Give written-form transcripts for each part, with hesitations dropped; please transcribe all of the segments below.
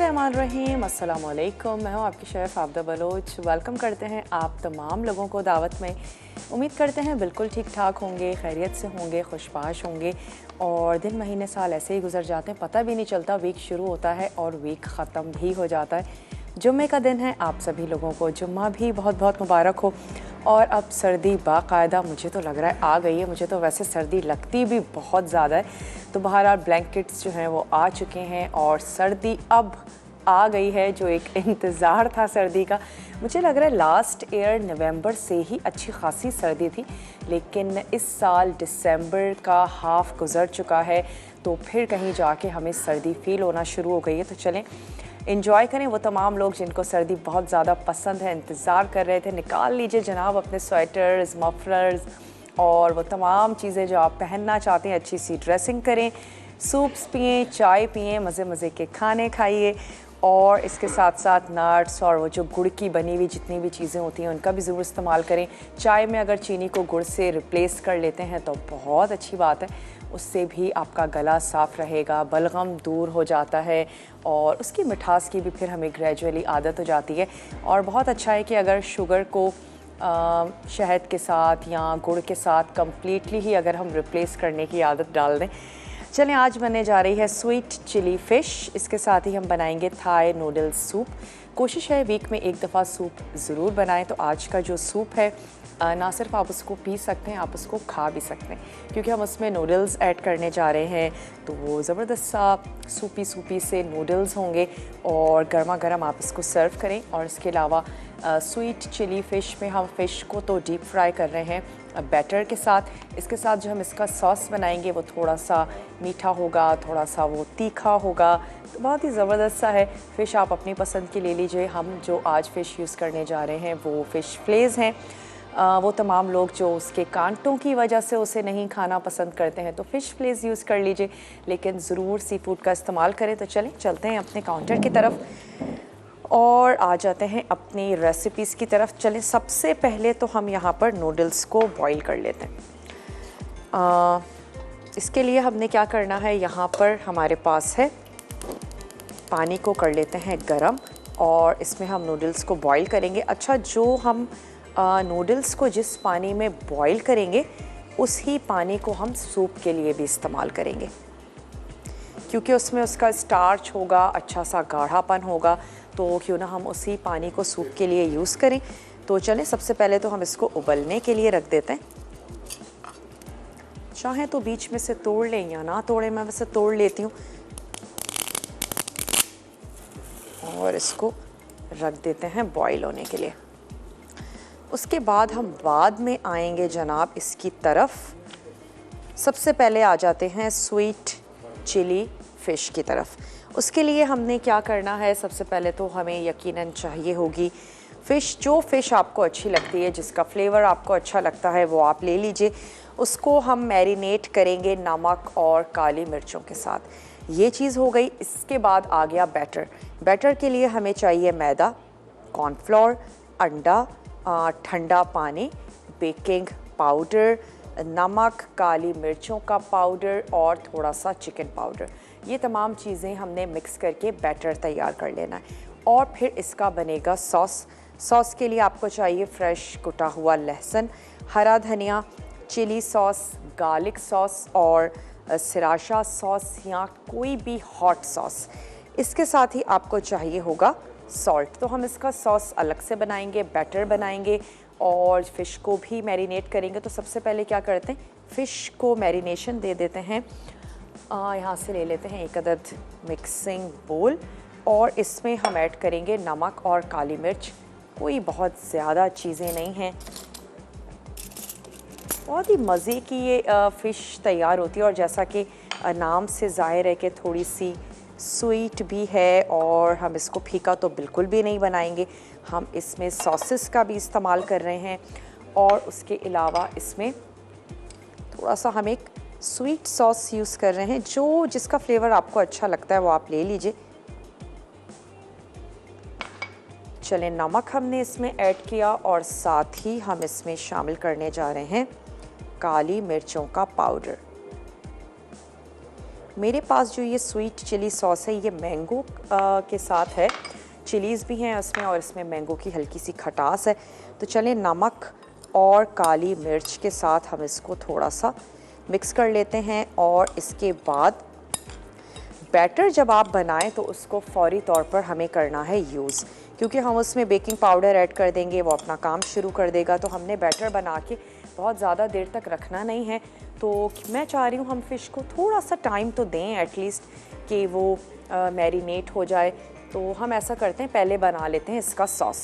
बिस्मिल्लाहिर्रहमानिर्रहीम, अस्सलाम वालेकुम। मैं हूँ आपकी शेफ़ आबदा बलोच। वेलकम करते हैं आप तमाम लोगों को दावत में। उम्मीद करते हैं बिल्कुल ठीक ठाक होंगे, खैरियत से होंगे, खुशबाश होंगे और दिन महीने साल ऐसे ही गुजर जाते हैं, पता भी नहीं चलता। वीक शुरू होता है और वीक ख़त्म भी हो जाता है। जुम्मे का दिन है, आप सभी लोगों को जुम्मा भी बहुत बहुत मुबारक हो। और अब सर्दी बाकायदा मुझे तो लग रहा है आ गई है। मुझे तो वैसे सर्दी लगती भी बहुत ज़्यादा है, तो बहरहाल ब्लैंकेट्स जो हैं वो आ चुके हैं और सर्दी अब आ गई है। जो एक इंतज़ार था सर्दी का, मुझे लग रहा है लास्ट ईयर नवंबर से ही अच्छी खासी सर्दी थी, लेकिन इस साल दिसंबर का हाफ गुज़र चुका है, तो फिर कहीं जाके हमें सर्दी फ़ील होना शुरू हो गई है। तो चलें एंजॉय करें। वो तमाम लोग जिनको सर्दी बहुत ज़्यादा पसंद है, इंतज़ार कर रहे थे, निकाल लीजिए जनाब अपने स्वेटर्स, मफलर्स और वो तमाम चीज़ें जो आप पहनना चाहते हैं। अच्छी सी ड्रेसिंग करें, सूप्स पिएँ, चाय पिएँ, मज़े मज़े के खाने खाइए और इसके साथ साथ नट्स और वो जो गुड़ की बनी हुई जितनी भी चीज़ें होती हैं उनका भी ज़रूर इस्तेमाल करें। चाय में अगर चीनी को गुड़ से रिप्लेस कर लेते हैं तो बहुत अच्छी बात है, उससे भी आपका गला साफ़ रहेगा, बलगम दूर हो जाता है और उसकी मिठास की भी फिर हमें ग्रेजुअली आदत हो जाती है। और बहुत अच्छा है कि अगर शुगर को शहद के साथ या गुड़ के साथ कम्प्लीटली ही अगर हम रिप्लेस करने की आदत डाल दें। चलें, आज बनने जा रही है स्वीट चिली फ़िश। इसके साथ ही हम बनाएंगे थाई नूडल्स सूप। कोशिश है वीक में एक दफ़ा सूप ज़रूर बनाएं। तो आज का जो सूप है ना सिर्फ आप उसको पी सकते हैं, आप उसको खा भी सकते हैं, क्योंकि हम उसमें नूडल्स ऐड करने जा रहे हैं। तो वो ज़बरदस्त सा सूपी सूपी से नूडल्स होंगे और गर्मा गर्म आप इसको सर्व करें। और इसके अलावा स्वीट चिली फ़िश में हम फ़िश को तो डीप फ्राई कर रहे हैं बैटर के साथ। इसके साथ जो हम इसका सॉस बनाएंगे वो थोड़ा सा मीठा होगा, थोड़ा सा वो तीखा होगा, तो बहुत ही ज़बरदस्त सा है। फ़िश आप अपनी पसंद की ले लीजिए। हम जो आज फ़िश यूज़ करने जा रहे हैं वो फ़िश फ्लेज़ हैं। वो तमाम लोग जो उसके कांटों की वजह से उसे नहीं खाना पसंद करते हैं तो फ़िश फ्लेज़ यूज़ कर लीजिए, लेकिन ज़रूर सी फूड का इस्तेमाल करें। तो चलें चलते हैं अपने काउंटर की तरफ और आ जाते हैं अपनी रेसिपीज़ की तरफ। चलें, सबसे पहले तो हम यहाँ पर नूडल्स को बॉईल कर लेते हैं। इसके लिए हमने क्या करना है, यहाँ पर हमारे पास है पानी को कर लेते हैं गरम और इसमें हम नूडल्स को बॉईल करेंगे। अच्छा, जो हम नूडल्स को जिस पानी में बॉईल करेंगे उसी पानी को हम सूप के लिए भी इस्तेमाल करेंगे, क्योंकि उसमें उसका स्टार्च होगा, अच्छा सा गाढ़ापन होगा, तो क्यों ना हम उसी पानी को सूप के लिए यूज़ करें। तो चलें, सबसे पहले तो हम इसको उबलने के लिए रख देते हैं। चाहें तो बीच में से तोड़ लें या ना तोड़ें, मैं वैसे तोड़ लेती हूँ और इसको रख देते हैं बॉईल होने के लिए। उसके बाद हम बाद में आएंगे जनाब इसकी तरफ। सबसे पहले आ जाते हैं स्वीट चिली फ़िश की तरफ। उसके लिए हमने क्या करना है, सबसे पहले तो हमें यकीनन चाहिए होगी फ़िश। जो फ़िश आपको अच्छी लगती है, जिसका फ्लेवर आपको अच्छा लगता है, वो आप ले लीजिए। उसको हम मैरिनेट करेंगे नमक और काली मिर्चों के साथ। ये चीज़ हो गई। इसके बाद आ गया बैटर। बैटर के लिए हमें चाहिए मैदा, कॉर्नफ्लोर, अंडा, ठंडा पानी, बेकिंग पाउडर, नमक, काली मिर्चों का पाउडर और थोड़ा सा चिकन पाउडर। ये तमाम चीज़ें हमने मिक्स करके बैटर तैयार कर लेना है और फिर इसका बनेगा सॉस। सॉस के लिए आपको चाहिए फ्रेश कुटा हुआ लहसुन, हरा धनिया, चिली सॉस, गार्लिक सॉस और सिराशा सॉस या कोई भी हॉट सॉस। इसके साथ ही आपको चाहिए होगा सॉल्ट। तो हम इसका सॉस अलग से बनाएंगे, बैटर बनाएंगे और फ़िश को भी मैरिनेट करेंगे। तो सबसे पहले क्या करते हैं, फ़िश को मैरिनेशन दे देते हैं। यहाँ से ले लेते हैं एक अदद मिक्सिंग बोल और इसमें हम ऐड करेंगे नमक और काली मिर्च। कोई बहुत ज़्यादा चीज़ें नहीं हैं, बहुत ही मज़े की ये फ़िश तैयार होती है। और जैसा कि नाम से ज़ाहिर है कि थोड़ी सी स्वीट भी है और हम इसको फीका तो बिल्कुल भी नहीं बनाएंगे। हम इसमें सॉसेस का भी इस्तेमाल कर रहे हैं और उसके अलावा इसमें थोड़ा सा हम एक स्वीट सॉस यूज़ कर रहे हैं। जो जिसका फ्लेवर आपको अच्छा लगता है वो आप ले लीजिए। चलें, नमक हमने इसमें ऐड किया और साथ ही हम इसमें शामिल करने जा रहे हैं काली मिर्चों का पाउडर। मेरे पास जो ये स्वीट चिली सॉस है ये मैंगो के साथ है, चिलीज़ भी हैं उसमें और इसमें मैंगो की हल्की सी खटास है। तो चलें नमक और काली मिर्च के साथ हम इसको थोड़ा सा मिक्स कर लेते हैं और इसके बाद बैटर जब आप बनाएं तो उसको फौरी तौर पर हमें करना है यूज़, क्योंकि हम उसमें बेकिंग पाउडर ऐड कर देंगे, वो अपना काम शुरू कर देगा। तो हमने बैटर बना के बहुत ज़्यादा देर तक रखना नहीं है। तो मैं चाह रही हूँ हम फ़िश को थोड़ा सा टाइम तो दें एटलीस्ट कि वो मैरिनेट हो जाए। तो हम ऐसा करते हैं, पहले बना लेते हैं इसका सॉस।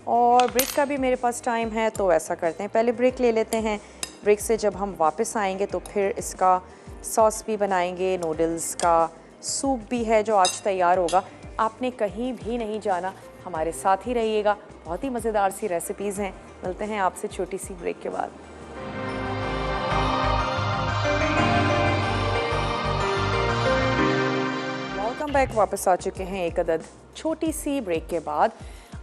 और ब्रेक का भी मेरे पास टाइम है, तो ऐसा करते हैं पहले ब्रेक ले लेते हैं। ब्रेक से जब हम वापस आएंगे तो फिर इसका सॉस भी बनाएंगे, नूडल्स का सूप भी है जो आज तैयार होगा। आपने कहीं भी नहीं जाना, हमारे साथ ही रहिएगा, बहुत ही मज़ेदार सी रेसिपीज़ हैं। मिलते हैं आपसे छोटी सी ब्रेक के बाद। वेलकम बैक, वापस आ चुके हैं एक अदद छोटी सी ब्रेक के बाद।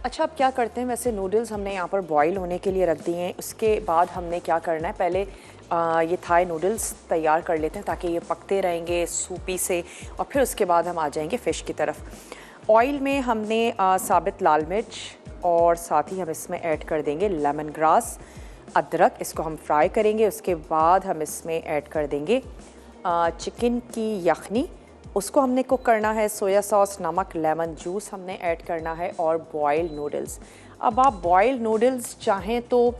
अच्छा, अब क्या करते हैं, वैसे नूडल्स हमने यहाँ पर बॉईल होने के लिए रख दिए हैं। उसके बाद हमने क्या करना है, पहले ये थाई नूडल्स तैयार कर लेते हैं ताकि ये पकते रहेंगे सूपी से, और फिर उसके बाद हम आ जाएंगे फ़िश की तरफ। ऑयल में हमने साबित लाल मिर्च और साथ ही हम इसमें ऐड कर देंगे लेमन ग्रास, अदरक, इसको हम फ्राई करेंगे। उसके बाद हम इसमें ऐड कर देंगे चिकन की यखनी, उसको हमने कुक करना है। सोया सॉस, नमक, लेमन जूस हमने ऐड करना है और बॉइल्ड नूडल्स। अब आप बॉइल्ड नूडल्स चाहें तो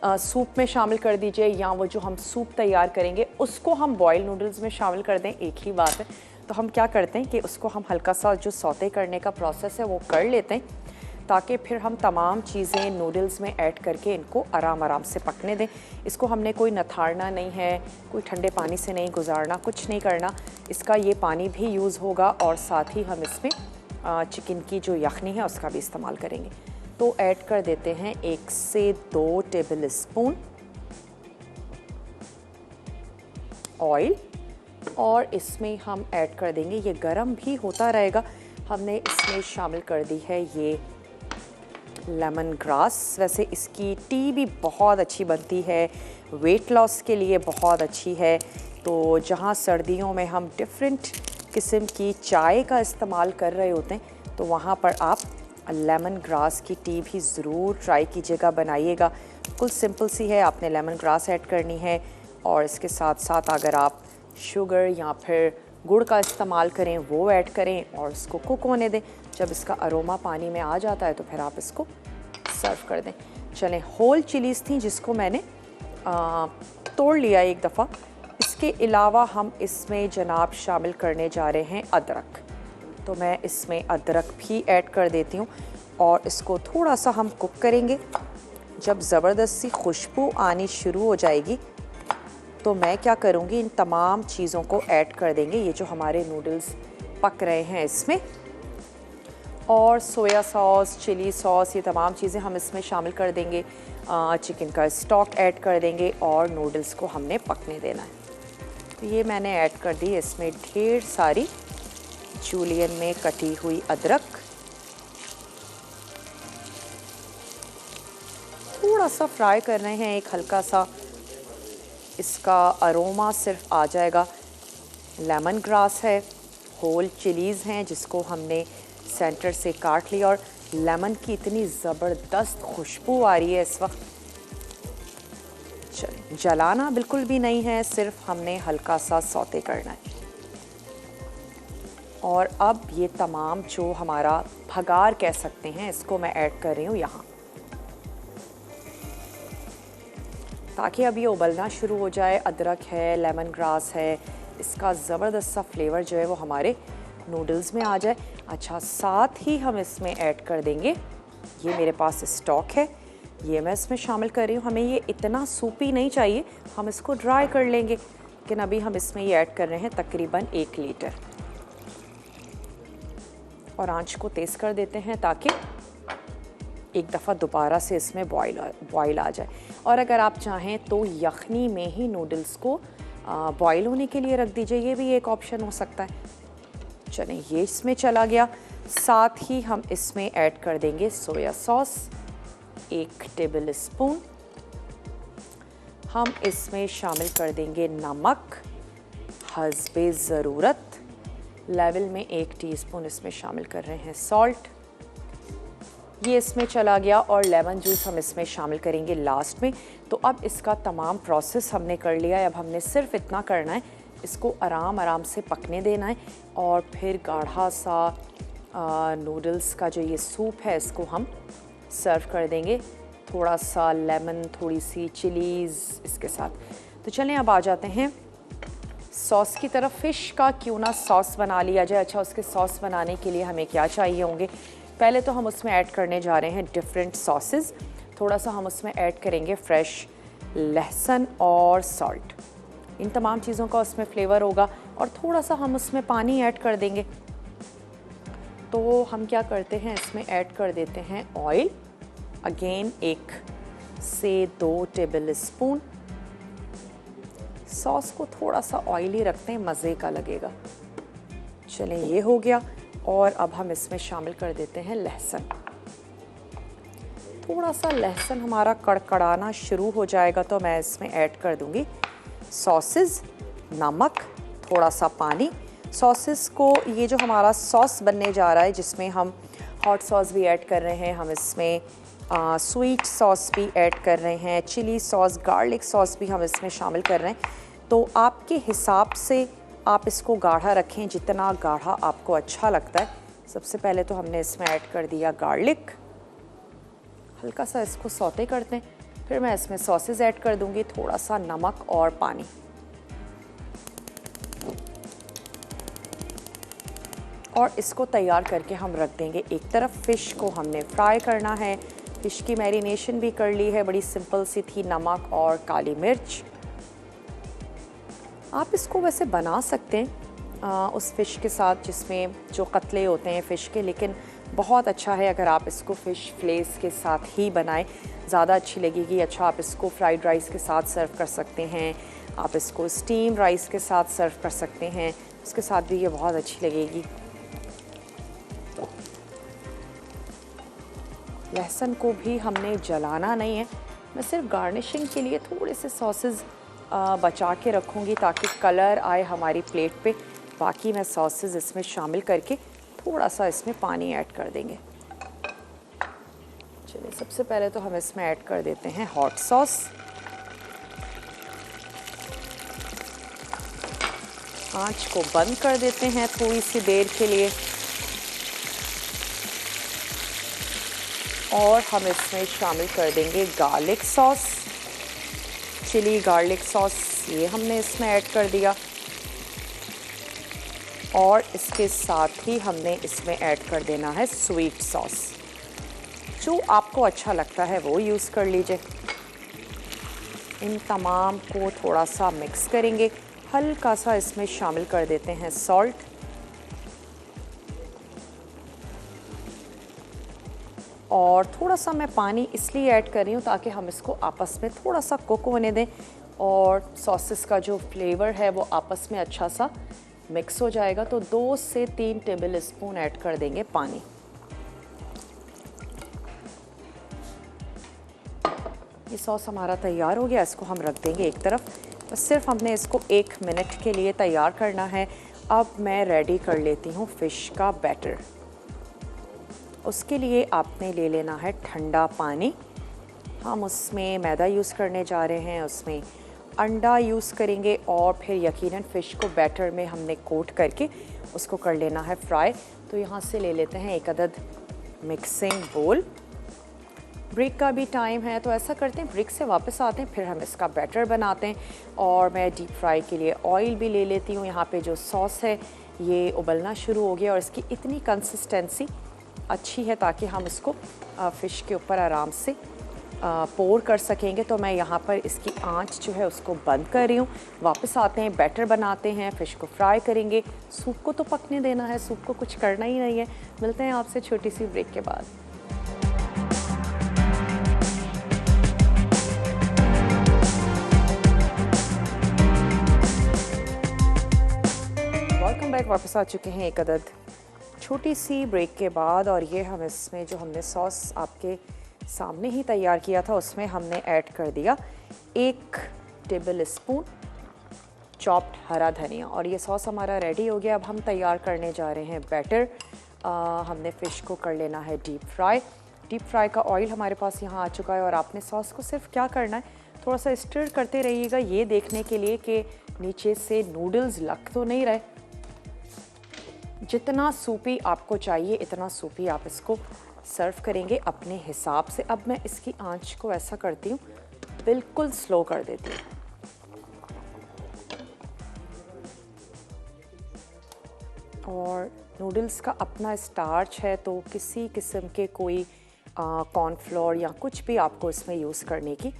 सूप में शामिल कर दीजिए, या वो जो हम सूप तैयार करेंगे उसको हम बॉइल्ड नूडल्स में शामिल कर दें, एक ही बात है। तो हम क्या करते हैं कि उसको हम हल्का सा जो सौते करने का प्रोसेस है वो कर लेते हैं, ताकि फिर हम तमाम चीज़ें नूडल्स में ऐड करके इनको आराम आराम से पकने दें। इसको हमने कोई नथाड़ना नहीं है, कोई ठंडे पानी से नहीं गुजारना, कुछ नहीं करना। इसका ये पानी भी यूज़ होगा और साथ ही हम इसमें चिकन की जो यखनी है उसका भी इस्तेमाल करेंगे। तो ऐड कर देते हैं 1 से 2 टेबल स्पून ऑयल, और इसमें हम ऐड कर देंगे, ये गरम भी होता रहेगा। हमने इसमें शामिल कर दी है ये लेमन ग्रास। वैसे इसकी टी भी बहुत अच्छी बनती है, वेट लॉस के लिए बहुत अच्छी है। तो जहाँ सर्दियों में हम डिफरेंट किस्म की चाय का इस्तेमाल कर रहे होते हैं, तो वहाँ पर आप लेमन ग्रास की टी भी ज़रूर ट्राई कीजिएगा, बनाइएगा। बिल्कुल सिंपल सी है, आपने लेमन ग्रास ऐड करनी है और इसके साथ साथ अगर आप शुगर या फिर गुड़ का इस्तेमाल करें वो ऐड करें और इसको कुक होने दें। जब इसका अरोमा पानी में आ जाता है तो फिर आप इसको सर्व कर दें। चलें, होल चिलीज़ थी जिसको मैंने तोड़ लिया एक दफ़ा। इसके अलावा हम इसमें जनाब शामिल करने जा रहे हैं अदरक। तो मैं इसमें अदरक भी ऐड कर देती हूँ और इसको थोड़ा सा हम कुक करेंगे। जब ज़बरदस्त सी खुशबू आनी शुरू हो जाएगी तो मैं क्या करूँगी, इन तमाम चीज़ों को ऐड कर देंगे, ये जो हमारे नूडल्स पक रहे हैं इसमें। और सोया सॉस, चिली सॉस, ये तमाम चीज़ें हम इसमें शामिल कर देंगे। चिकन का स्टॉक ऐड कर देंगे और नूडल्स को हमने पकने देना है। तो ये मैंने ऐड कर दी इसमें ढेर सारी जूलियन में कटी हुई अदरक। थोड़ा सा फ्राई कर रहे हैं, एक हल्का सा इसका अरोमा सिर्फ आ जाएगा। लेमन ग्रास है, होल चिलीज़ हैं जिसको हमने सेंटर से काट लिया, और लेमन की इतनी ज़बरदस्त खुशबू आ रही है इस वक्त। जलाना बिल्कुल भी नहीं है, सिर्फ हमने हल्का सा सौते करना है। और अब ये तमाम जो हमारा भगार कह सकते हैं इसको मैं ऐड कर रही हूँ यहाँ, ताकि अब ये उबलना शुरू हो जाए। अदरक है, लेमन ग्रास है, इसका ज़बरदस्त सा फ्लेवर जो है वो हमारे नूडल्स में आ जाए। अच्छा, साथ ही हम इसमें ऐड कर देंगे, ये मेरे पास स्टॉक है, ये मैं इसमें शामिल कर रही हूँ। हमें ये इतना सूपी नहीं चाहिए, हम इसको ड्राई कर लेंगे, लेकिन अभी हम इसमें ये ऐड कर रहे हैं तकरीबन 1 लीटर। और आंच को तेज़ कर देते हैं ताकि एक दफ़ा दोबारा से इसमें बॉयल आ जाए। और अगर आप चाहें तो यखनी में ही नूडल्स को बॉयल होने के लिए रख दीजिए, ये भी एक ऑप्शन हो सकता है। चलें, ये इसमें चला गया। साथ ही हम इसमें ऐड कर देंगे सोया सॉस 1 टेबल स्पून। हम इसमें शामिल कर देंगे नमक हस्बे ज़रूरत लेवल में 1 टीस्पून इसमें शामिल कर रहे हैं सॉल्ट। ये इसमें चला गया और लेमन जूस हम इसमें शामिल करेंगे लास्ट में। तो अब इसका तमाम प्रोसेस हमने कर लिया है। अब हमने सिर्फ इतना करना है, इसको आराम आराम से पकने देना है और फिर गाढ़ा सा नूडल्स का जो ये सूप है इसको हम सर्व कर देंगे। थोड़ा सा लेमन, थोड़ी सी चिलीज़ इसके साथ। तो चलें अब आ जाते हैं सॉस की तरफ। फ़िश का क्यों ना सॉस बना लिया जाए। अच्छा, उसके सॉस बनाने के लिए हमें क्या चाहिए होंगे? पहले तो हम उसमें ऐड करने जा रहे हैं डिफरेंट सॉसेस। थोड़ा सा हम उसमें ऐड करेंगे फ्रेश लहसुन और सॉल्ट। इन तमाम चीज़ों का उसमें फ्लेवर होगा। और थोड़ा सा हम उसमें पानी ऐड कर देंगे। तो हम क्या करते हैं, इसमें ऐड कर देते हैं ऑयल। अगेन 1 से 2 टेबल स्पून। सॉस को थोड़ा सा ऑयली रखते हैं, मज़े का लगेगा। चलें, ये हो गया। और अब हम इसमें शामिल कर देते हैं लहसुन। थोड़ा सा लहसुन हमारा कड़कड़ाना शुरू हो जाएगा तो मैं इसमें ऐड कर दूंगी सॉसेस, नमक, थोड़ा सा पानी। सॉसेस को, ये जो हमारा सॉस बनने जा रहा है जिसमें हम हॉट सॉस भी ऐड कर रहे हैं, हम इसमें स्वीट सॉस भी ऐड कर रहे हैं, चिली सॉस, गार्लिक सॉस भी हम इसमें शामिल कर रहे हैं। तो आपके हिसाब से आप इसको गाढ़ा रखें, जितना गाढ़ा आपको अच्छा लगता है। सबसे पहले तो हमने इसमें ऐड कर दिया गार्लिक। हल्का सा इसको सौते करते हैं, फिर मैं इसमें सॉसेस ऐड कर दूंगी, थोड़ा सा नमक और पानी। और इसको तैयार करके हम रख देंगे एक तरफ। फ़िश को हमने फ्राई करना है। फ़िश की मैरिनेशन भी कर ली है, बड़ी सिंपल सी थी, नमक और काली मिर्च। आप इसको वैसे बना सकते हैं उस फ़िश के साथ जिसमें जो कतले होते हैं फ़िश के, लेकिन बहुत अच्छा है अगर आप इसको फ़िश फ्लेस के साथ ही बनाएं, ज़्यादा अच्छी लगेगी। अच्छा, आप इसको फ्राइड राइस के साथ सर्व कर सकते हैं, आप इसको स्टीम राइस के साथ सर्व कर सकते हैं, उसके साथ भी ये बहुत अच्छी लगेगी। लहसुन को भी हमने जलाना नहीं है, मैं सिर्फ गार्निशिंग के लिए थोड़े से सॉसेस बचा के रखूँगी ताकि कलर आए हमारी प्लेट पे। बाकी मैं सॉसेस इसमें शामिल करके थोड़ा सा इसमें पानी ऐड कर देंगे। चलिए, सबसे पहले तो हम इसमें ऐड कर देते हैं हॉट सॉस। आंच को बंद कर देते हैं थोड़ी सी देर के लिए और हम इसमें शामिल कर देंगे garlic sauce, chilli garlic sauce, ये हमने इसमें ऐड कर दिया। और इसके साथ ही हमने इसमें ऐड कर देना है स्वीट सॉस। जो आपको अच्छा लगता है वो यूज़ कर लीजिए। इन तमाम को थोड़ा सा मिक्स करेंगे। हल्का सा इसमें शामिल कर देते हैं सॉल्ट। और थोड़ा सा मैं पानी इसलिए ऐड कर रही हूँ ताकि हम इसको आपस में थोड़ा सा कुक होने दें और सॉसेस का जो फ्लेवर है वो आपस में अच्छा सा मिक्स हो जाएगा। तो 2 से 3 टेबल स्पून ऐड कर देंगे पानी। ये सॉस हमारा तैयार हो गया, इसको हम रख देंगे एक तरफ। बस सिर्फ हमने इसको 1 मिनट के लिए तैयार करना है। अब मैं रेडी कर लेती हूँ फ़िश का बैटर। उसके लिए आपने ले लेना है ठंडा पानी। हम उसमें मैदा यूज़ करने जा रहे हैं, उसमें अंडा यूज़ करेंगे और फिर यकीनन फ़िश को बैटर में हमने कोट करके उसको कर लेना है फ्राई। तो यहाँ से ले लेते हैं 1 अदद मिक्सिंग बोल। ब्रेक का भी टाइम है तो ऐसा करते हैं, ब्रेक से वापस आते हैं, फिर हम इसका बैटर बनाते हैं। और मैं डीप फ्राई के लिए ऑयल भी ले लेती हूँ। यहाँ पे जो सॉस है ये उबलना शुरू हो गया और इसकी इतनी कंसिस्टेंसी अच्छी है ताकि हम इसको फ़िश के ऊपर आराम से पोर कर सकेंगे। तो मैं यहाँ पर इसकी आंच जो है उसको बंद कर रही हूँ। वापस आते हैं, बैटर बनाते हैं, फ़िश को फ्राई करेंगे। सूप को तो पकने देना है, सूप को कुछ करना ही नहीं है। मिलते हैं आपसे छोटी सी ब्रेक के बाद। Welcome back. वापस आ चुके हैं 1 अदद छोटी सी ब्रेक के बाद। और ये हम इसमें जो हमने सॉस आपके सामने ही तैयार किया था उसमें हमने ऐड कर दिया 1 टेबल स्पून चॉप्ड हरा धनिया। और ये सॉस हमारा रेडी हो गया। अब हम तैयार करने जा रहे हैं बैटर। हमने फ़िश को कर लेना है डीप फ्राई। डीप फ्राई का ऑयल हमारे पास यहाँ आ चुका है और आपने सॉस को सिर्फ क्या करना है, थोड़ा सा स्टर करते रहिएगा ये देखने के लिए कि नीचे से नूडल्स लग तो नहीं रहे। जितना सूपी आपको चाहिए इतना सूपी आप इसको सर्व करेंगे अपने हिसाब से। अब मैं इसकी आंच को ऐसा करती हूँ, बिल्कुल स्लो कर देती हूँ। और नूडल्स का अपना स्टार्च है तो किसी किस्म के कोई कॉर्नफ्लोर या कुछ भी आपको इसमें यूज़ करने की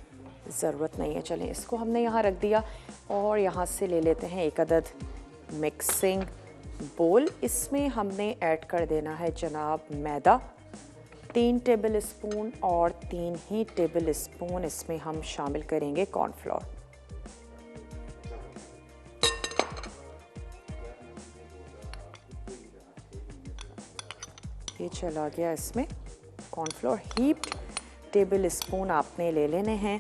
ज़रूरत नहीं है। चलें, इसको हमने यहाँ रख दिया और यहाँ से ले लेते हैं एक अदद मिक्सिंग बोल। इसमें हमने ऐड कर देना है जनाब मैदा, 3 टेबल स्पून, और 3 ही टेबल स्पून इसमें हम शामिल करेंगे कॉर्नफ्लोर। ये चला गया इसमें कॉर्नफ्लोर। हीप्ड टेबल स्पून आपने ले लेने हैं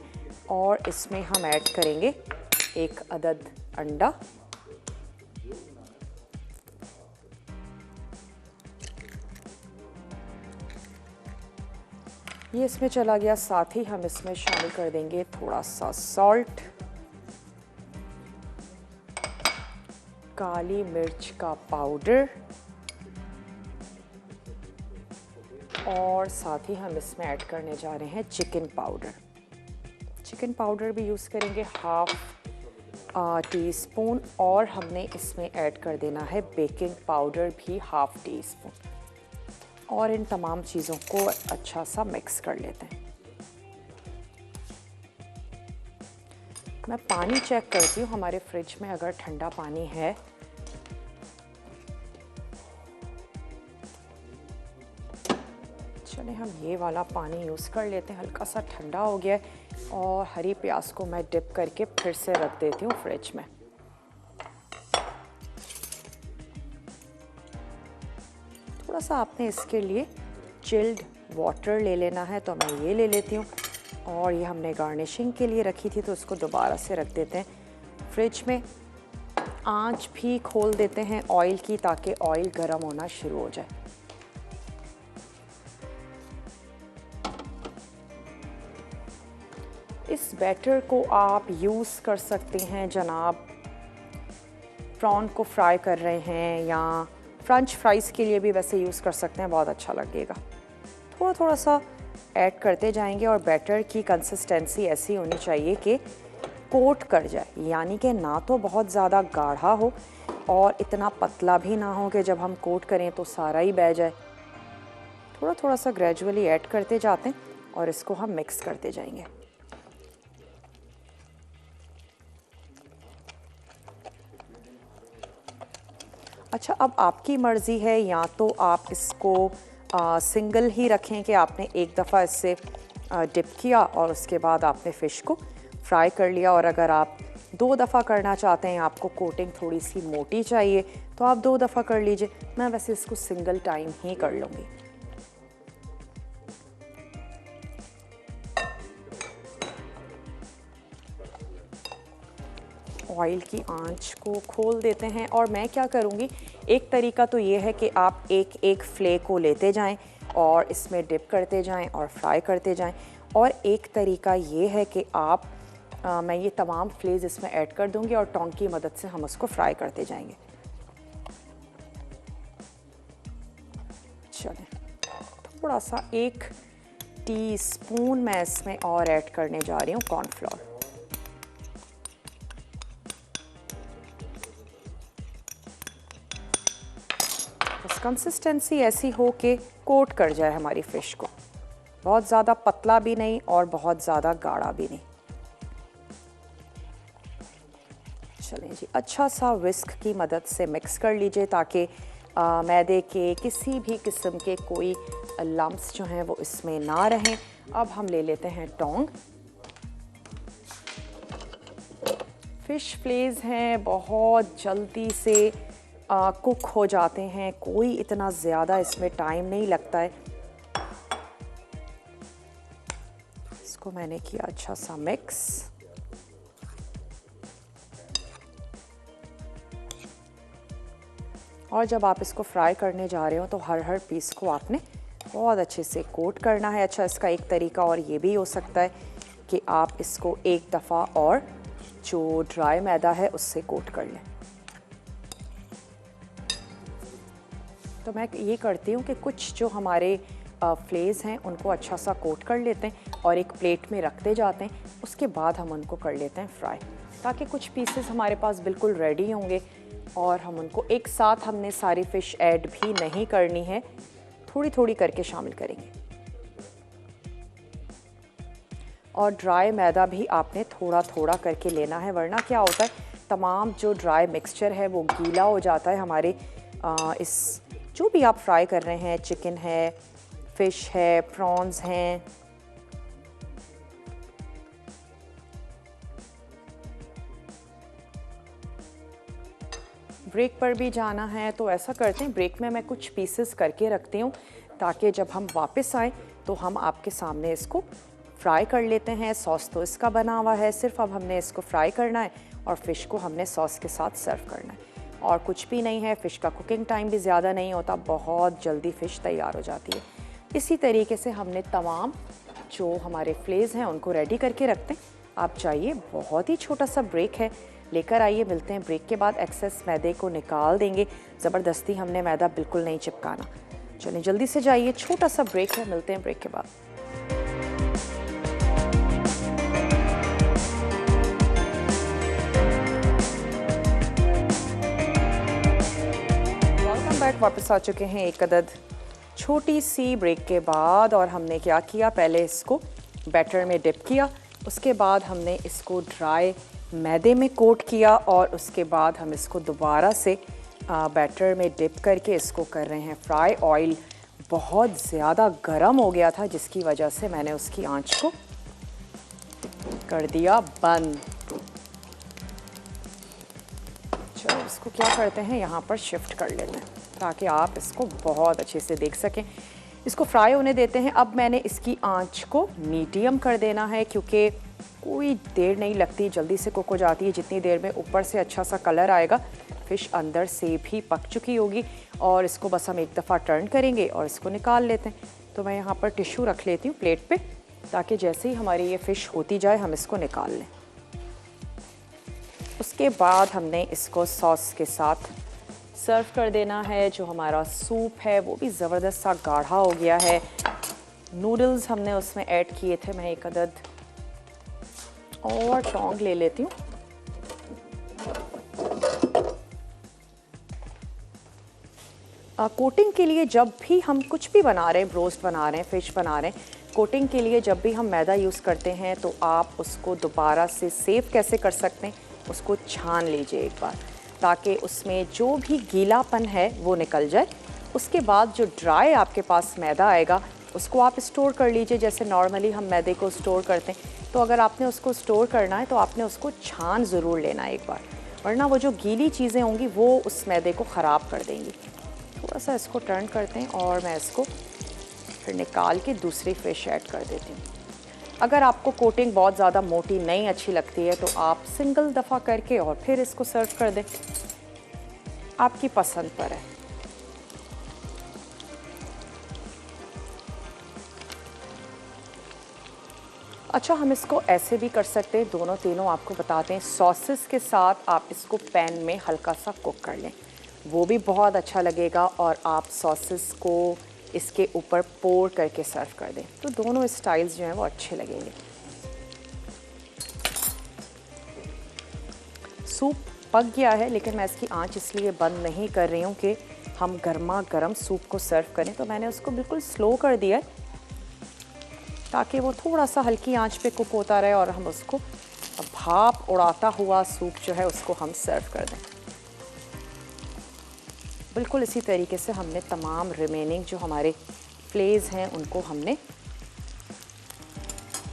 और इसमें हम ऐड करेंगे एक अदद अंडा। ये इसमें चला गया। साथ ही हम इसमें शामिल कर देंगे थोड़ा सा सॉल्ट, काली मिर्च का पाउडर, और साथ ही हम इसमें ऐड करने जा रहे हैं चिकन पाउडर। चिकन पाउडर भी यूज़ करेंगे 1/2 टीस्पून, और हमने इसमें ऐड कर देना है बेकिंग पाउडर भी 1/2 टीस्पून। और इन तमाम चीज़ों को अच्छा सा मिक्स कर लेते हैं। मैं पानी चेक करती हूँ हमारे फ्रिज में अगर ठंडा पानी है। चलिए हम ये वाला पानी यूज़ कर लेते हैं। हल्का सा ठंडा हो गया है और हरी प्याज को मैं डिप करके फिर से रख देती हूँ फ्रिज में। थोड़ा सा आपने इसके लिए चिल्ड वाटर ले लेना है, तो मैं ये ले लेती हूँ। और ये हमने गार्निशिंग के लिए रखी थी तो इसको दोबारा से रख देते हैं फ्रिज में। आंच भी खोल देते हैं ऑयल की ताकि ऑयल गर्म होना शुरू हो जाए। इस बैटर को आप यूज़ कर सकते हैं जनाब, प्रॉन को फ्राई कर रहे हैं या फ्रेंच फ्राइज़ के लिए भी वैसे यूज़ कर सकते हैं, बहुत अच्छा लगेगा। थोड़ा थोड़ा सा ऐड करते जाएंगे और बैटर की कंसिस्टेंसी ऐसी होनी चाहिए कि कोट कर जाए, यानी कि ना तो बहुत ज़्यादा गाढ़ा हो और इतना पतला भी ना हो कि जब हम कोट करें तो सारा ही बह जाए। थोड़ा थोड़ा सा ग्रेजुअली ऐड करते जाते हैं और इसको हम मिक्स करते जाएंगे। अच्छा, अब आपकी मर्ज़ी है, या तो आप इसको सिंगल ही रखें कि आपने एक दफ़ा इससे डिप किया और उसके बाद आपने फ़िश को फ्राई कर लिया, और अगर आप 2 दफ़ा करना चाहते हैं, आपको कोटिंग थोड़ी सी मोटी चाहिए तो आप 2 दफ़ा कर लीजिए। मैं वैसे इसको सिंगल टाइम ही कर लूँगी। ऑयल की आंच को खोल देते हैं और मैं क्या करूँगी, एक तरीका तो ये है कि आप एक एक फ्ले को लेते जाएं और इसमें डिप करते जाएं और फ्राई करते जाएं, और एक तरीका ये है कि आप मैं ये तमाम फ्लेज इसमें ऐड कर दूँगी और टोंग की मदद से हम उसको फ्राई करते जाएंगे। चलें, थोड़ा सा 1 टीस्पून मैं इसमें और ऐड करने जा रही हूँ कॉर्नफ्लोर। कंसिस्टेंसी ऐसी हो कि कोट कर जाए हमारी फ़िश को, बहुत ज़्यादा पतला भी नहीं और बहुत ज़्यादा गाढ़ा भी नहीं। चलें जी, अच्छा सा विस्क की मदद से मिक्स कर लीजिए ताकि मैदे के किसी भी किस्म के कोई लम्प्स जो हैं वो इसमें ना रहें। अब हम ले लेते हैं टोंग। फ़िश फ्लेज हैं, बहुत जल्दी से कुक हो जाते हैं, कोई इतना ज़्यादा इसमें टाइम नहीं लगता है। इसको मैंने किया अच्छा सा मिक्स। और जब आप इसको फ्राई करने जा रहे हो तो हर पीस को आपने बहुत अच्छे से कोट करना है। अच्छा, इसका एक तरीका और ये भी हो सकता है कि आप इसको एक दफ़ा और जो ड्राई मैदा है उससे कोट कर लें। तो मैं ये करती हूँ कि कुछ जो हमारे फ्लेज हैं उनको अच्छा सा कोट कर लेते हैं और एक प्लेट में रखते जाते हैं, उसके बाद हम उनको कर लेते हैं फ्राई, ताकि कुछ पीसेस हमारे पास बिल्कुल रेडी होंगे और हम उनको एक साथ हमने सारी फ़िश ऐड भी नहीं करनी है, थोड़ी थोड़ी करके शामिल करेंगे। और ड्राई मैदा भी आपने थोड़ा थोड़ा करके लेना है, वरना क्या होता है तमाम जो ड्राई मिक्सचर है वो गीला हो जाता है हमारे इस जो भी आप फ्राई कर रहे हैं, चिकन है, फ़िश है, प्रॉन्स हैं। ब्रेक पर भी जाना है तो ऐसा करते हैं, ब्रेक में मैं कुछ पीसेस करके रखती हूँ ताकि जब हम वापस आएँ तो हम आपके सामने इसको फ्राई कर लेते हैं। सॉस तो इसका बना हुआ है, सिर्फ अब हमने इसको फ्राई करना है और फ़िश को हमने सॉस के साथ सर्व करना है और कुछ भी नहीं है। फ़िश का कुकिंग टाइम भी ज़्यादा नहीं होता, बहुत जल्दी फ़िश तैयार हो जाती है। इसी तरीके से हमने तमाम जो हमारे फ्लेज हैं उनको रेडी करके रखते हैं। आप चाहिए, बहुत ही छोटा सा ब्रेक है, लेकर आइए। मिलते हैं ब्रेक के बाद। एक्सेस मैदे को निकाल देंगे, ज़बरदस्ती हमने मैदा बिल्कुल नहीं चिपकाना। चलिए जल्दी से जाइए, छोटा सा ब्रेक है, मिलते हैं ब्रेक के बाद। वेलकम बैक, वापस आ चुके हैं एक अदद छोटी सी ब्रेक के बाद। और हमने क्या किया, पहले इसको बैटर में डिप किया, उसके बाद हमने इसको ड्राई मैदे में कोट किया और उसके बाद हम इसको दोबारा से बैटर में डिप करके इसको कर रहे हैं फ्राई। ऑयल बहुत ज़्यादा गर्म हो गया था जिसकी वजह से मैंने उसकी आंच को कर दिया बंद। चलो इसको क्या करते हैं, यहाँ पर शिफ्ट कर लेते हैं ताकि आप इसको बहुत अच्छे से देख सकें। इसको फ्राई होने देते हैं। अब मैंने इसकी आंच को मीडियम कर देना है क्योंकि कोई देर नहीं लगती, जल्दी से कुक हो जाती है। जितनी देर में ऊपर से अच्छा सा कलर आएगा, फ़िश अंदर से भी पक चुकी होगी। और इसको बस हम एक दफ़ा टर्न करेंगे और इसको निकाल लेते हैं। तो मैं यहाँ पर टिश्यू रख लेती हूँ प्लेट पे, ताकि जैसे ही हमारी ये फ़िश होती जाए हम इसको निकाल लें। उसके बाद हमने इसको सॉस के साथ सर्व कर देना है। जो हमारा सूप है वो भी ज़बरदस्त सा गाढ़ा हो गया है। नूडल्स हमने उसमें ऐड किए थे, मैं एक अदद और टोंग ले लेती हूँ। कोटिंग के लिए जब भी हम कुछ भी बना रहे हैं, ब्रोस्ट बना रहे हैं, फ़िश बना रहे हैं, कोटिंग के लिए जब भी हम मैदा यूज़ करते हैं तो आप उसको दोबारा से सेव कैसे कर सकते हैं, उसको छान लीजिए एक बार, ताकि उसमें जो भी गीलापन है वो निकल जाए। उसके बाद जो ड्राई आपके पास मैदा आएगा उसको आप स्टोर कर लीजिए, जैसे नॉर्मली हम मैदे को स्टोर करते हैं। तो अगर आपने उसको स्टोर करना है तो आपने उसको छान ज़रूर लेना है एक बार, वरना वो जो गीली चीज़ें होंगी वो उस मैदे को ख़राब कर देंगी। थोड़ा सा इसको टर्न करते हैं और मैं इसको फिर निकाल के दूसरी फ़िश ऐड कर देती हूँ। अगर आपको कोटिंग बहुत ज़्यादा मोटी नहीं अच्छी लगती है तो आप सिंगल दफ़ा करके और फिर इसको सर्व कर दें, आपकी पसंद पर है। अच्छा, हम इसको ऐसे भी कर सकते हैं, दोनों तीनों आपको बताते हैं। सॉसेस के साथ आप इसको पैन में हल्का सा कुक कर लें, वो भी बहुत अच्छा लगेगा। और आप सॉसेस को इसके ऊपर पोर करके सर्व कर दें, तो दोनों स्टाइल्स जो हैं वो अच्छे लगेंगे। सूप पक गया है, लेकिन मैं इसकी आंच इसलिए बंद नहीं कर रही हूँ कि हम गर्मा गर्म सूप को सर्व करें, तो मैंने उसको बिल्कुल स्लो कर दिया है ताकि वो थोड़ा सा हल्की आंच पे कुक होता रहे और हम उसको भाप उड़ाता हुआ सूप जो है उसको हम सर्व कर दें। बिल्कुल इसी तरीके से हमने तमाम रिमेनिंग जो हमारे फ्लेज हैं उनको हमने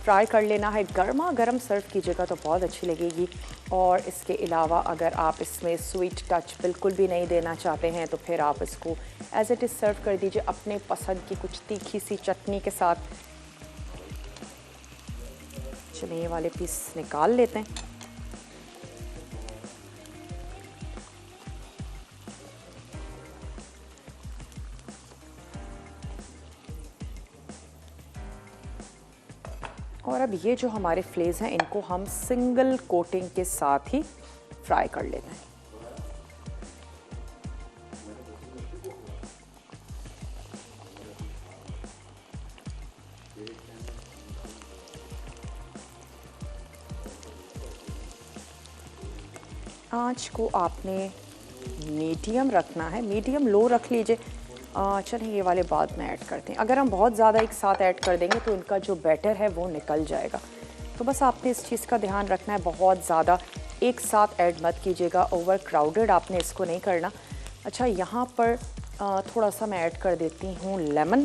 फ्राई कर लेना है। गर्मा गर्म सर्व कीजिएगा तो बहुत अच्छी लगेगी। और इसके अलावा अगर आप इसमें स्वीट टच बिल्कुल भी नहीं देना चाहते हैं तो फिर आप इसको एज इट इज़ सर्व कर दीजिए अपने पसंद की कुछ तीखी सी चटनी के साथ। चलिए ये वाले पीस निकाल लेते हैं। और अब ये जो हमारे फ्लेज हैं इनको हम सिंगल कोटिंग के साथ ही फ्राई कर लेते हैं। आँच को आपने मीडियम रखना है, मीडियम लो रख लीजिए। चलिए ये वाले बाद में ऐड करते हैं। अगर हम बहुत ज़्यादा एक साथ ऐड कर देंगे तो इनका जो बैटर है वो निकल जाएगा। तो बस आपने इस चीज़ का ध्यान रखना है, बहुत ज़्यादा एक साथ ऐड मत कीजिएगा, ओवर क्राउडेड आपने इसको नहीं करना। अच्छा, यहाँ पर थोड़ा सा मैं ऐड कर देती हूँ लेमन।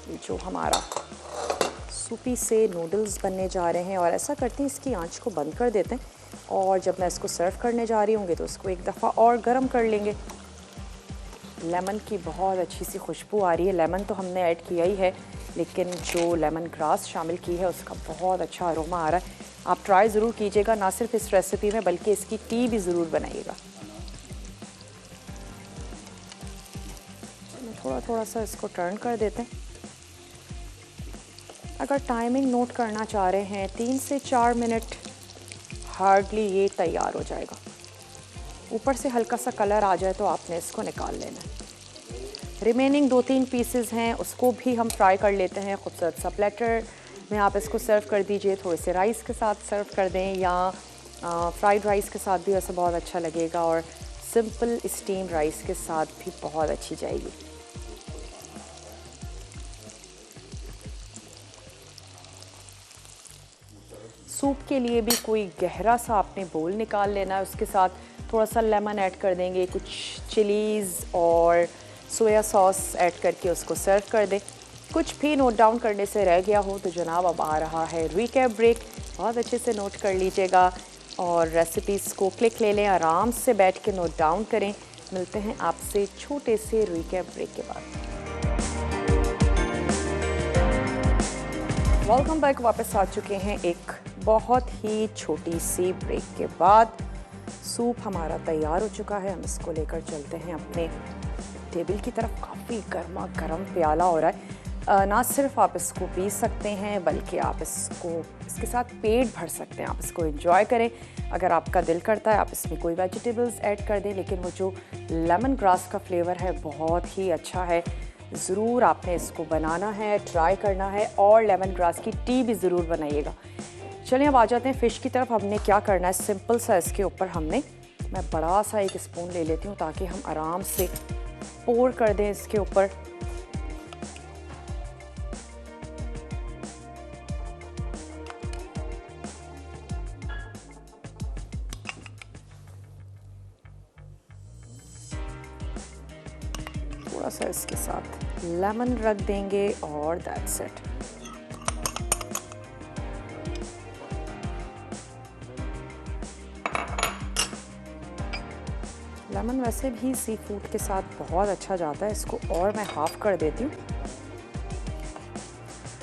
ये जो हमारा सूपी से नूडल्स बनने जा रहे हैं, और ऐसा करते हैं इसकी आंच को बंद कर देते हैं और जब मैं इसको सर्व करने जा रही होंगी तो इसको एक दफ़ा और गर्म कर लेंगे। लेमन की बहुत अच्छी सी खुशबू आ रही है। लेमन तो हमने ऐड किया ही है, लेकिन जो लेमन ग्रास शामिल की है उसका बहुत अच्छा अरोमा आ रहा है। आप ट्राई ज़रूर कीजिएगा, ना सिर्फ इस रेसिपी में बल्कि इसकी टी भी ज़रूर बनाइएगा। थोड़ा थोड़ा सा इसको टर्न कर देते हैं। अगर टाइमिंग नोट करना चाह रहे हैं 3 से 4 मिनट हार्डली ये तैयार हो जाएगा। ऊपर से हल्का सा कलर आ जाए तो आपने इसको निकाल लेना है। रिमेनिंग 2-3 पीसेस हैं उसको भी हम फ्राई कर लेते हैं। खूबसूरत सा प्लेटर में आप इसको सर्व कर दीजिए। थोड़े से राइस के साथ सर्व कर दें या फ्राइड राइस के साथ भी वैसे बहुत अच्छा लगेगा, और सिंपल स्टीम राइस के साथ भी बहुत अच्छी जाएगी। सूप के लिए भी कोई गहरा सा आपने बोल निकाल लेना है, उसके साथ थोड़ा सा लेमन ऐड कर देंगे, कुछ चिलीज़ और सोया सॉस ऐड करके उसको सर्व कर दें। कुछ भी नोट डाउन करने से रह गया हो तो जनाब अब आ रहा है रिकैप ब्रेक। बहुत अच्छे से नोट कर लीजिएगा और रेसिपीज़ को क्लिक ले लें, आराम से बैठ के नोट डाउन करें। मिलते हैं आपसे छोटे से रिकैप ब्रेक के बाद। वेलकम बैक, वापस आ चुके हैं एक बहुत ही छोटी सी ब्रेक के बाद। सूप हमारा तैयार हो चुका है, हम इसको लेकर चलते हैं अपने टेबल की तरफ। काफ़ी गर्मा गर्म प्याला हो रहा है। ना सिर्फ आप इसको पी सकते हैं बल्कि आप इसके साथ पेट भर सकते हैं। आप इसको एंजॉय करें। अगर आपका दिल करता है आप इसमें कोई वेजिटेबल्स ऐड कर दें, लेकिन वो जो लेमन ग्रास का फ्लेवर है बहुत ही अच्छा है। ज़रूर आपने इसको बनाना है, ट्राई करना है, और लेमन ग्रास की टी भी ज़रूर बनाइएगा। चलिए अब आ जाते हैं फ़िश की तरफ। हमने क्या करना है, सिंपल सा इसके ऊपर मैं बड़ा सा एक स्पून ले लेती हूँ ताकि हम आराम से पोर कर दें इसके ऊपर। थोड़ा सा इसके साथ लेमन रख देंगे और दैट्स इट। लेमन वैसे भी सी फूड के साथ बहुत अच्छा जाता है, इसको और मैं हाफ़ कर देती हूँ।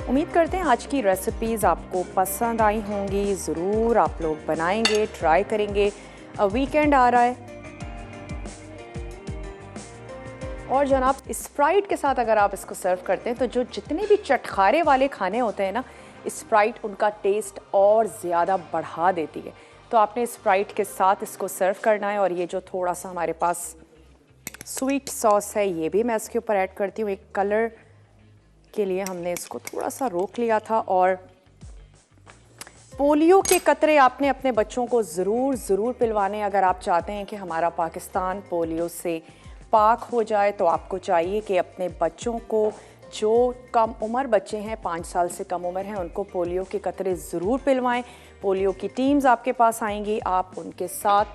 उम्मीद करते हैं आज की रेसिपीज़ आपको पसंद आई होंगी। ज़रूर आप लोग बनाएंगे, ट्राई करेंगे। वीकेंड आ रहा है और जनाब स्प्राइट के साथ अगर आप इसको सर्व करते हैं तो जो जितने भी चटखारे वाले खाने होते हैं ना, स्प्राइट उनका टेस्ट और ज़्यादा बढ़ा देती है। तो आपने स्प्राइट के साथ इसको सर्व करना है। और ये जो थोड़ा सा हमारे पास स्वीट सॉस है ये भी मैं इसके ऊपर ऐड करती हूँ। एक कलर के लिए हमने इसको थोड़ा सा रोक लिया था। और पोलियो के कतरे आपने अपने बच्चों को ज़रूर पिलवाने। अगर आप चाहते हैं कि हमारा पाकिस्तान पोलियो से पाक हो जाए तो आपको चाहिए कि अपने बच्चों को, जो कम उम्र बच्चे हैं 5 साल से कम उम्र हैं, उनको पोलियो के कतरे ज़रूर पिलवाएं। पोलियो की टीम्स आपके पास आएंगी, आप उनके साथ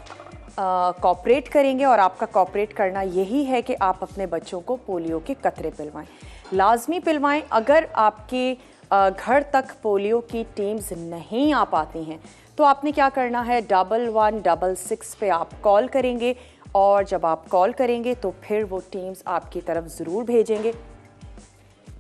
कोऑपरेट करेंगे और आपका कोऑपरेट करना यही है कि आप अपने बच्चों को पोलियो के कतरे पिलवाएं। लाजमी पिलवाएं। अगर आपके घर तक पोलियो की टीम्स नहीं आ पाती हैं तो आपने क्या करना है, 1166 पे आप कॉल करेंगे, और जब आप कॉल करेंगे तो फिर वो टीम्स आपकी तरफ ज़रूर भेजेंगे।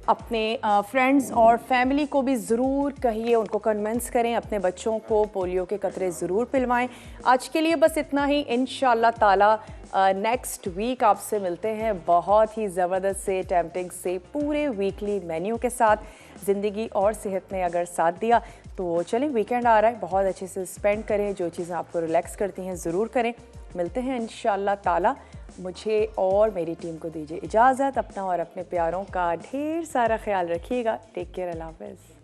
अपने फ्रेंड्स और फैमिली को भी ज़रूर कहिए, उनको कन्विंस करें, अपने बच्चों को पोलियो के कतरे ज़रूर पिलवाएं। आज के लिए बस इतना ही। इंशाल्लाह ताला नेक्स्ट वीक आपसे मिलते हैं बहुत ही ज़बरदस्त से टेम्पटिंग से पूरे वीकली मेन्यू के साथ। ज़िंदगी और सेहत ने अगर साथ दिया तो चलें, वीकेंड आ रहा है, बहुत अच्छे से स्पेंड करें, जो चीज़ें आपको रिलैक्स करती हैं ज़रूर करें। मिलते हैं इंशाल्लाह ताला। मुझे और मेरी टीम को दीजिए इजाज़त। अपना और अपने प्यारों का ढेर सारा ख्याल रखिएगा। टेक केयर, अल्लाह हाफ़िज़।